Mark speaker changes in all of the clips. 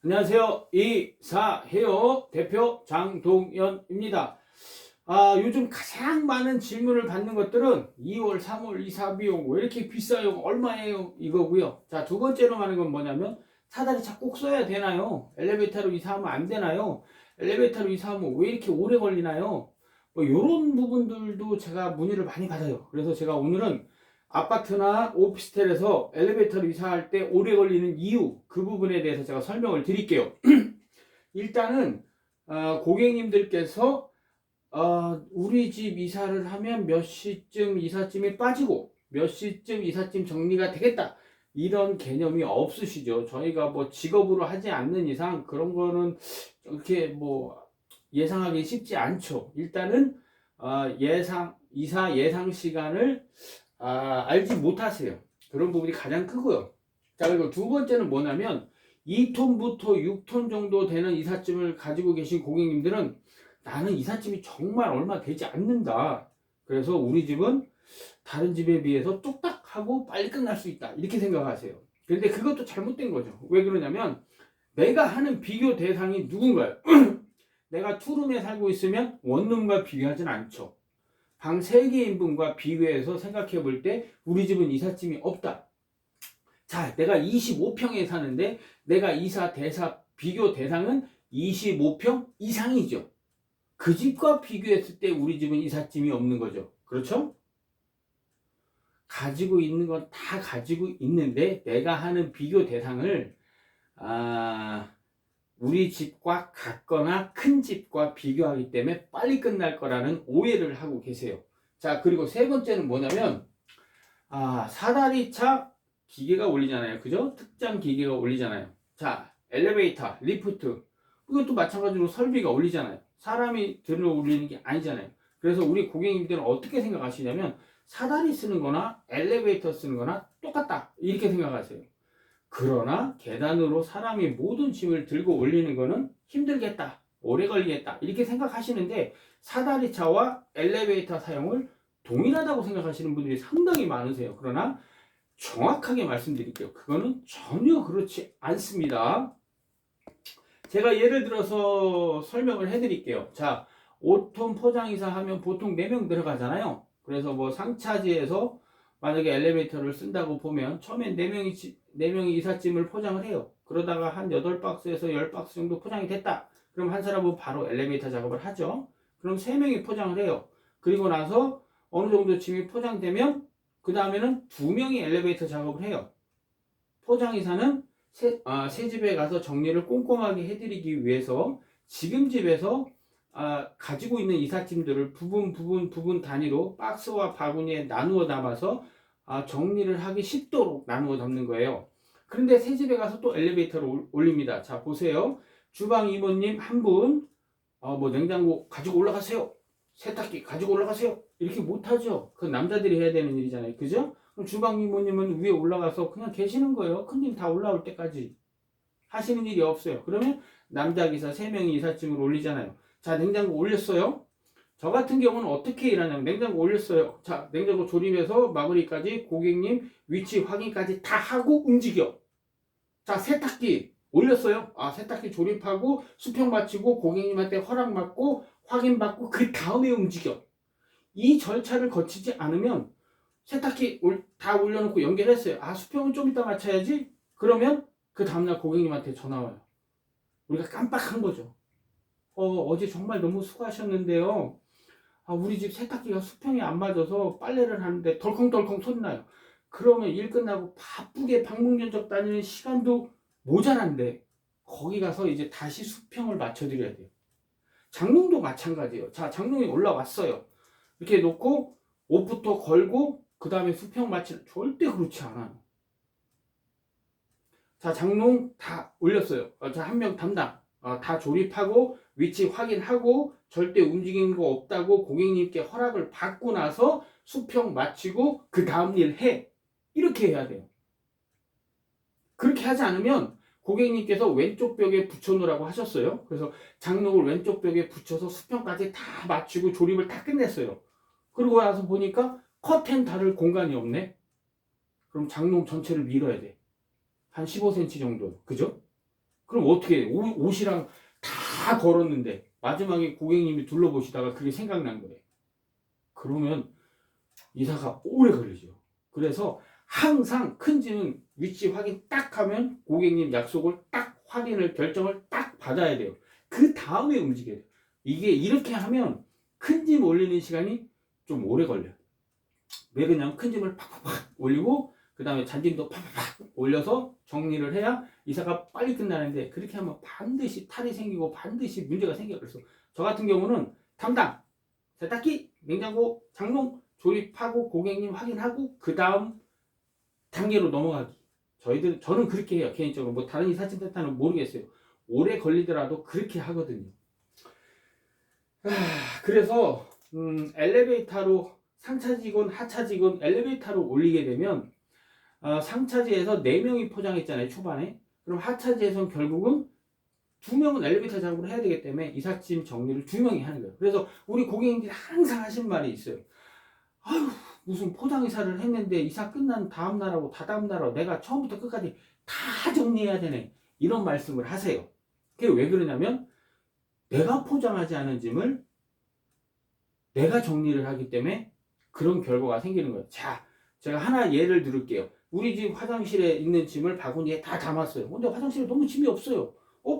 Speaker 1: 안녕하세요. 이사해요 대표 장동현입니다. 요즘 가장 많은 질문을 받는 것들은 2월, 3월 이사 비용 왜 이렇게 비싸요? 얼마예요? 이거고요. 자, 두 번째로 하는 건 뭐냐면 사다리차 꼭 써야 되나요? 엘리베이터로 이사하면 안 되나요? 엘리베이터로 이사하면 왜 이렇게 오래 걸리나요? 뭐 이런 부분들도 제가 문의를 많이 받아요. 그래서 제가 오늘은 아파트나 오피스텔에서 엘리베이터로 이사할 때 오래 걸리는 이유, 그 부분에 대해서 제가 설명을 드릴게요. 일단은 고객님들께서 우리 집 이사를 하면 몇 시쯤 이삿짐이 빠지고 몇 시쯤 이삿짐 정리가 되겠다, 이런 개념이 없으시죠. 저희가 뭐 직업으로 하지 않는 이상 그런 거는 이렇게 뭐 예상하기 쉽지 않죠. 일단은 이사 예상 시간을 알지 못하세요. 그런 부분이 가장 크고요. 자, 그리고 두 번째는 뭐냐면 2톤부터 6톤 정도 되는 이삿짐을 가지고 계신 고객님들은 나는 이삿짐이 정말 얼마 되지 않는다, 그래서 우리 집은 다른 집에 비해서 뚝딱하고 빨리 끝날 수 있다, 이렇게 생각하세요. 그런데 그것도 잘못된 거죠. 왜 그러냐면 내가 하는 비교 대상이 누군가요? 내가 투룸에 살고 있으면 원룸과 비교하진 않죠. 방 3개 인분과 비교해서 생각해 볼 때 우리 집은 이삿짐이 없다. 자, 내가 25평에 사는데 내가 이사 대사 비교 대상은 25평 이상이죠. 그 집과 비교했을 때 우리 집은 이삿짐이 없는 거죠. 그렇죠? 가지고 있는 건 다 가지고 있는데 내가 하는 비교 대상을 우리 집과 같거나 큰 집과 비교하기 때문에 빨리 끝날 거라는 오해를 하고 계세요. 자, 그리고 세 번째는 뭐냐면 사다리차 기계가 올리잖아요. 그죠? 특장 기계가 올리잖아요. 자, 엘리베이터, 리프트, 이것도 마찬가지로 설비가 올리잖아요. 사람이 들어 올리는 게 아니잖아요. 그래서 우리 고객님들은 어떻게 생각하시냐면 사다리 쓰는 거나 엘리베이터 쓰는 거나 똑같다, 이렇게 생각하세요. 그러나 계단으로 사람이 모든 짐을 들고 올리는 거는 힘들겠다, 오래 걸리겠다, 이렇게 생각하시는데 사다리차와 엘리베이터 사용을 동일하다고 생각하시는 분들이 상당히 많으세요. 그러나 정확하게 말씀드릴게요. 그거는 전혀 그렇지 않습니다. 제가 예를 들어서 설명을 해드릴게요. 자, 5톤 포장이사 하면 보통 4명 들어가잖아요. 그래서 뭐 상차지에서 만약에 엘리베이터를 쓴다고 보면 처음엔 4명이 이삿짐을 포장을 해요. 그러다가 한 8박스에서 10박스 정도 포장이 됐다, 그럼 한 사람은 바로 엘리베이터 작업을 하죠. 그럼 3명이 포장을 해요. 그리고 나서 어느 정도 짐이 포장되면 그 다음에는 2명이 엘리베이터 작업을 해요. 포장이사는 새 집에 가서 정리를 꼼꼼하게 해드리기 위해서 지금 집에서 가지고 있는 이삿짐들을 부분 단위로 박스와 바구니에 나누어 담아서 정리를 하기 쉽도록 나누어 담는 거예요. 그런데 새 집에 가서 또 엘리베이터를 올립니다. 자, 보세요. 주방 이모님 한 분, 뭐 냉장고 가지고 올라가세요, 세탁기 가지고 올라가세요, 이렇게 못하죠. 그건 남자들이 해야 되는 일이잖아요. 그죠? 그럼 주방 이모님은 위에 올라가서 그냥 계시는 거예요. 큰님 다 올라올 때까지 하시는 일이 없어요. 그러면 남자 기사 3명이 이삿짐을 올리잖아요. 자, 냉장고 올렸어요. 저 같은 경우는 어떻게 일하냐면 냉장고 올렸어요. 자, 냉장고 조립해서 마무리까지 고객님 위치 확인까지 다 하고 움직여. 자, 세탁기 올렸어요. 세탁기 조립하고 수평 마치고 고객님한테 허락 받고 확인 받고 그 다음에 움직여. 이 절차를 거치지 않으면 세탁기 다 올려놓고 연결했어요. 수평은 좀 이따 맞춰야지. 그러면 그 다음날 고객님한테 전화 와요. 우리가 깜빡한 거죠. 어제 정말 너무 수고하셨는데요. 우리 집 세탁기가 수평이 안 맞아서 빨래를 하는데 덜컹덜컹 소리 나요. 그러면 일 끝나고 바쁘게 방문면접 다니는 시간도 모자란데 거기 가서 이제 다시 수평을 맞춰드려야 돼요. 장롱도 마찬가지예요. 자, 장롱이 올라왔어요. 이렇게 놓고 옷부터 걸고 그 다음에 수평 맞추는, 절대 그렇지 않아요. 자, 장롱 다 올렸어요. 자, 한 명 담당. 다 조립하고 위치 확인하고 절대 움직이는 거 없다고 고객님께 허락을 받고 나서 수평 마치고 그 다음 일 해. 이렇게 해야 돼요. 그렇게 하지 않으면 고객님께서 왼쪽 벽에 붙여놓으라고 하셨어요. 그래서 장롱을 왼쪽 벽에 붙여서 수평까지 다 마치고 조립을 다 끝냈어요. 그러고 나서 보니까 커튼 달을 공간이 없네. 그럼 장롱 전체를 밀어야 돼. 한 15cm 정도. 그죠? 그럼 어떻게 해? 옷이랑 다 걸었는데 마지막에 고객님이 둘러보시다가 그게 생각난 거예요. 그러면 이사가 오래 걸리죠. 그래서 항상 큰 짐은 위치 확인 딱 하면 고객님 약속을 딱 확인을 결정을 딱 받아야 돼요. 그 다음에 움직여야 돼요. 이게 이렇게 하면 큰 짐 올리는 시간이 좀 오래 걸려요. 왜 그냥 큰 짐을 팍팍팍 올리고 그 다음에 잔짐도 팍팍팍 올려서 정리를 해야 이사가 빨리 끝나는데, 그렇게 하면 반드시 탈이 생기고 반드시 문제가 생겨요. 그래서 저 같은 경우는 담당 세탁기, 냉장고, 장롱 조립하고 고객님 확인하고 그 다음 단계로 넘어가기. 저는 그렇게 해요. 개인적으로 뭐 다른 이사짐센터는 모르겠어요. 오래 걸리더라도 그렇게 하거든요. 그래서 엘리베이터로 상차직원 하차직원 엘리베이터로 올리게 되면 상차지에서 4명이 포장했잖아요, 초반에. 그럼 하차지에서는 결국은 2명은 엘리베이터 작업을 해야 되기 때문에 이삿짐 정리를 2명이 하는 거예요. 그래서 우리 고객님들이 항상 하시는 말이 있어요. 아유, 무슨 포장 이사를 했는데 이사 끝난 다음 날하고 다다음 날하고 내가 처음부터 끝까지 다 정리해야 되네, 이런 말씀을 하세요. 그게 왜 그러냐면 내가 포장하지 않은 짐을 내가 정리를 하기 때문에 그런 결과가 생기는 거예요. 자, 제가 하나 예를 들을게요. 우리 집 화장실에 있는 짐을 바구니에 다 담았어요. 근데 화장실에 너무 짐이 없어요.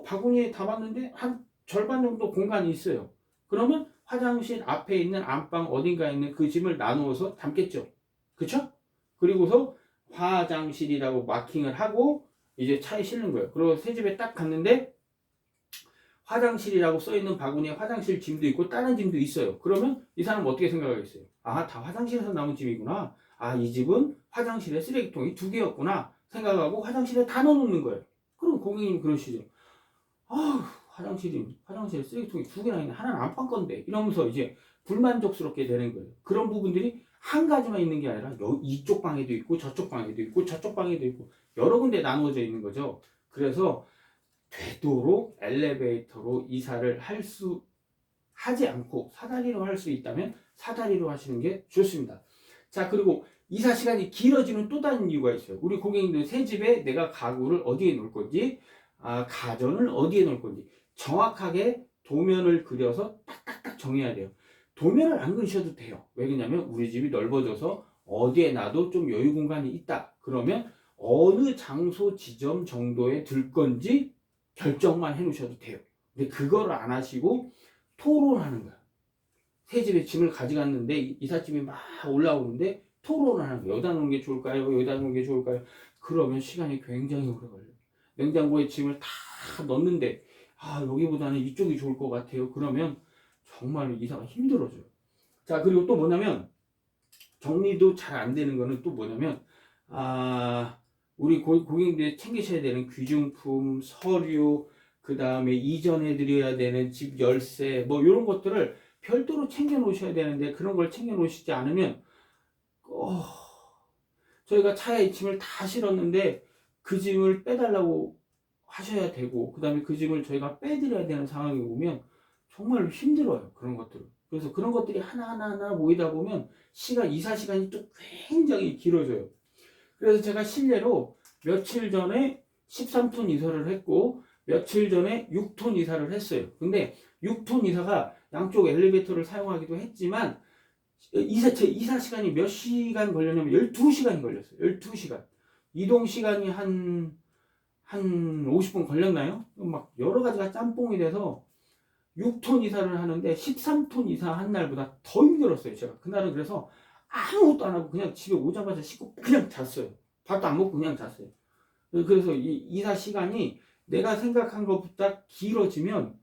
Speaker 1: 바구니에 담았는데 한 절반 정도 공간이 있어요. 그러면 화장실 앞에 있는 안방 어딘가에 있는 그 짐을 나누어서 담겠죠. 그쵸? 그리고서 화장실이라고 마킹을 하고 이제 차에 실는 거예요. 그리고 새 집에 딱 갔는데 화장실이라고 써있는 바구니에 화장실 짐도 있고 다른 짐도 있어요. 그러면 이 사람은 어떻게 생각하겠어요? 아, 다 화장실에서 나온 짐이구나. 아, 이 집은 화장실에 쓰레기통이 2개였구나 생각하고 화장실에 다 넣어놓는 거예요. 그럼 고객님 그러시죠. 아휴, 화장실에 쓰레기통이 2개나 있네. 하나는 안방 건데. 이러면서 이제 불만족스럽게 되는 거예요. 그런 부분들이 한 가지만 있는 게 아니라 이쪽 방에도 있고 저쪽 방에도 있고 저쪽 방에도 있고 여러 군데 나누어져 있는 거죠. 그래서 되도록 엘리베이터로 이사를 하지 않고 사다리로 할 수 있다면 사다리로 하시는 게 좋습니다. 자, 그리고 이사 시간이 길어지는 또 다른 이유가 있어요. 우리 고객님들 새 집에 내가 가구를 어디에 놓을 건지, 가전을 어디에 놓을 건지 정확하게 도면을 그려서 딱딱딱 정해야 돼요. 도면을 안 그리셔도 돼요. 왜 그러냐면 우리 집이 넓어져서 어디에 놔도 좀 여유 공간이 있다. 그러면 어느 장소 지점 정도에 둘 건지 결정만 해 놓으셔도 돼요. 근데 그거를 안 하시고 토론하는 거야. 새 집에 짐을 가져갔는데 이삿짐이 막 올라오는데 토론을 하는 거예요. 여기다 놓는 게 좋을까요? 여기다 놓는 게 좋을까요? 그러면 시간이 굉장히 오래 걸려요. 냉장고에 짐을 다 넣는데 여기보다는 이쪽이 좋을 것 같아요. 그러면 정말 이사가 힘들어져요. 자, 그리고 또 뭐냐면 정리도 잘 안 되는 거는 또 뭐냐면 우리 고객님들이 챙기셔야 되는 귀중품, 서류, 그 다음에 이전해 드려야 되는 집 열쇠, 뭐 이런 것들을 별도로 챙겨 놓으셔야 되는데 그런 걸 챙겨 놓으시지 않으면 저희가 차에 짐을 다 실었는데 그 짐을 빼달라고 하셔야 되고 그 다음에 그 짐을 저희가 빼드려야 되는 상황이 오면 정말 힘들어요. 그런 것들을. 그래서 그런 것들이 하나하나 모이다 보면 이사 시간이 또 굉장히 길어져요. 그래서 제가 실례로 며칠 전에 13톤 이사를 했고 며칠 전에 6톤 이사를 했어요. 근데 6톤 이사가 양쪽 엘리베이터를 사용하기도 했지만 제 이사 시간이 몇 시간 걸렸냐면 12시간이 걸렸어요. 12시간. 이동 시간이 한 50분 걸렸나요? 막 여러 가지가 짬뽕이 돼서 6톤 이사를 하는데 13톤 이사 한 날보다 더 힘들었어요. 제가 그날은 그래서 아무것도 안 하고 그냥 집에 오자마자 씻고 그냥 잤어요. 밥도 안 먹고 그냥 잤어요. 그래서 이 이사 시간이 내가 생각한 것보다 길어지면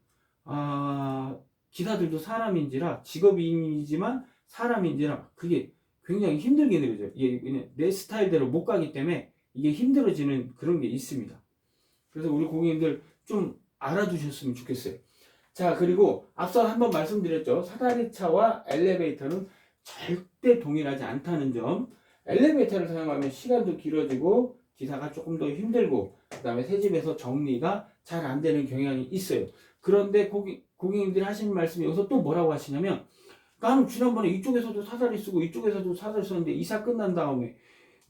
Speaker 1: 기사들도 사람인지라 직업인이지만 사람인지라 그게 굉장히 힘들게 느껴져요. 이게 내 스타일대로 못 가기 때문에 이게 힘들어지는 그런 게 있습니다. 그래서 우리 고객님들 좀 알아두셨으면 좋겠어요. 자, 그리고 앞서 한번 말씀드렸죠. 사다리차와 엘리베이터는 절대 동일하지 않다는 점. 엘리베이터를 사용하면 시간도 길어지고 기사가 조금 더 힘들고 그 다음에 새 집에서 정리가 잘 안 되는 경향이 있어요. 그런데 고객님들이 하시는 말씀이 여기서 또 뭐라고 하시냐면 나는 지난번에 이쪽에서도 사다리 쓰고 이쪽에서도 사다리 썼는데 이사 끝난 다음에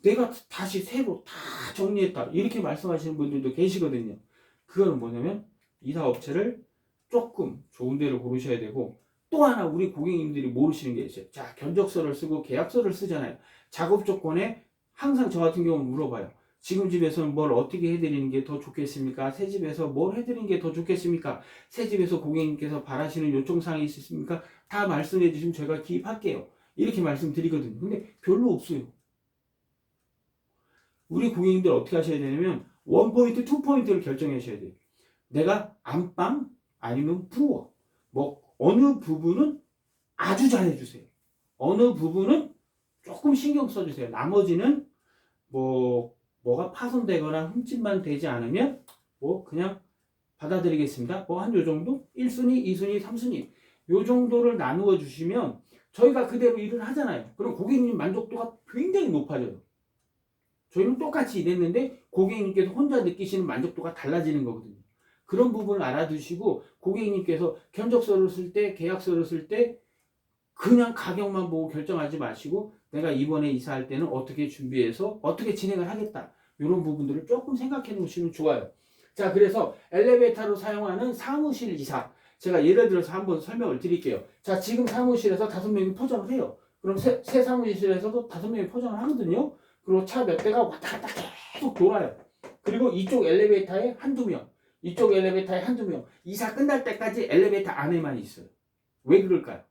Speaker 1: 내가 다시 새로 다 정리했다 이렇게 말씀하시는 분들도 계시거든요. 그거는 뭐냐면 이사 업체를 조금 좋은 데를 고르셔야 되고, 또 하나 우리 고객님들이 모르시는 게 있어요. 자, 견적서를 쓰고 계약서를 쓰잖아요. 작업 조건에 항상 저 같은 경우는 물어봐요. 지금 집에서는 뭘 어떻게 해드리는 게 더 좋겠습니까? 새 집에서 뭘 해드리는 게 더 좋겠습니까? 새 집에서 고객님께서 바라시는 요청사항이 있으십니까? 다 말씀해 주시면 저희가 기입할게요. 이렇게 말씀드리거든요. 근데 별로 없어요. 우리 고객님들 어떻게 하셔야 되냐면 원포인트, 투포인트를 결정하셔야 돼요. 내가 안방 아니면 부엌, 뭐 어느 부분은 아주 잘해주세요. 어느 부분은 조금 신경 써주세요. 나머지는 뭐가 파손되거나 흠집만 되지 않으면 뭐 그냥 받아들이겠습니다. 뭐 한 요 정도? 1순위, 2순위, 3순위 요 정도를 나누어 주시면 저희가 그대로 일을 하잖아요. 그럼 고객님 만족도가 굉장히 높아져요. 저희는 똑같이 일했는데 고객님께서 혼자 느끼시는 만족도가 달라지는 거거든요. 그런 부분을 알아두시고 고객님께서 견적서를 쓸 때, 계약서를 쓸 때 그냥 가격만 보고 결정하지 마시고 내가 이번에 이사할 때는 어떻게 준비해서 어떻게 진행을 하겠다. 이런 부분들을 조금 생각해 놓으시면 좋아요. 자, 그래서 엘리베이터로 사용하는 사무실 이사. 제가 예를 들어서 한번 설명을 드릴게요. 자, 지금 사무실에서 5명이 포장을 해요. 그럼 새 사무실에서도 5명이 포장을 하거든요. 그리고 차 몇 대가 왔다 갔다 계속 돌아요. 그리고 이쪽 엘리베이터에 한두 명, 이쪽 엘리베이터에 한두 명. 이사 끝날 때까지 엘리베이터 안에만 있어요. 왜 그럴까요?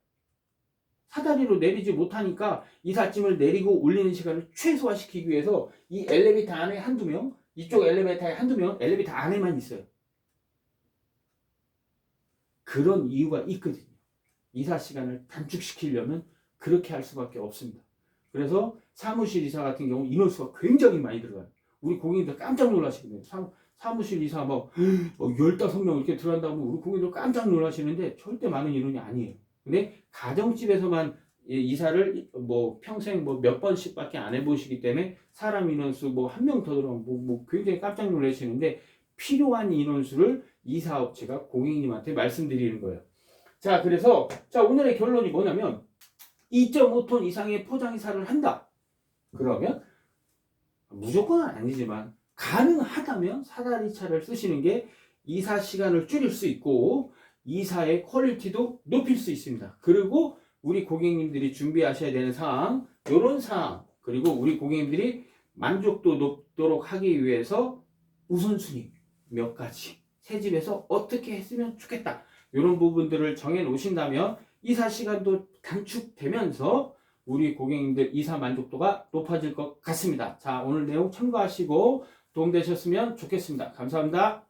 Speaker 1: 사다리로 내리지 못하니까 이삿짐을 내리고 올리는 시간을 최소화시키기 위해서 이 엘리베이터 안에 한두 명, 이쪽 엘리베이터에 한두 명, 엘리베이터 안에만 있어요. 그런 이유가 있거든요. 이사 시간을 단축시키려면 그렇게 할 수밖에 없습니다. 그래서 사무실 이사 같은 경우 인원수가 굉장히 많이 들어가요. 우리 고객님들 깜짝 놀라시거든요. 사무실 이사 뭐 15명 이렇게 들어간다고 우리 고객님들 깜짝 놀라시는데 절대 많은 인원이 아니에요. 근데 가정집에서만 이사를 뭐 평생 뭐 몇 번씩밖에 안 해보시기 때문에 사람 인원수 뭐 한 명 더 들어가면 뭐 굉장히 깜짝 놀라시는데 필요한 인원수를 이사업체가 고객님한테 말씀드리는 거예요. 자, 그래서 자 오늘의 결론이 뭐냐면 2.5톤 이상의 포장 이사를 한다. 그러면 무조건은 아니지만 가능하다면 사다리 차를 쓰시는 게 이사 시간을 줄일 수 있고 이사의 퀄리티도 높일 수 있습니다. 그리고 우리 고객님들이 준비하셔야 되는 사항, 이런 사항, 그리고 우리 고객님들이 만족도 높도록 하기 위해서 우선순위 몇 가지, 새 집에서 어떻게 했으면 좋겠다. 이런 부분들을 정해 놓으신다면 이사 시간도 단축되면서 우리 고객님들 이사 만족도가 높아질 것 같습니다. 자, 오늘 내용 참고하시고 도움되셨으면 좋겠습니다. 감사합니다.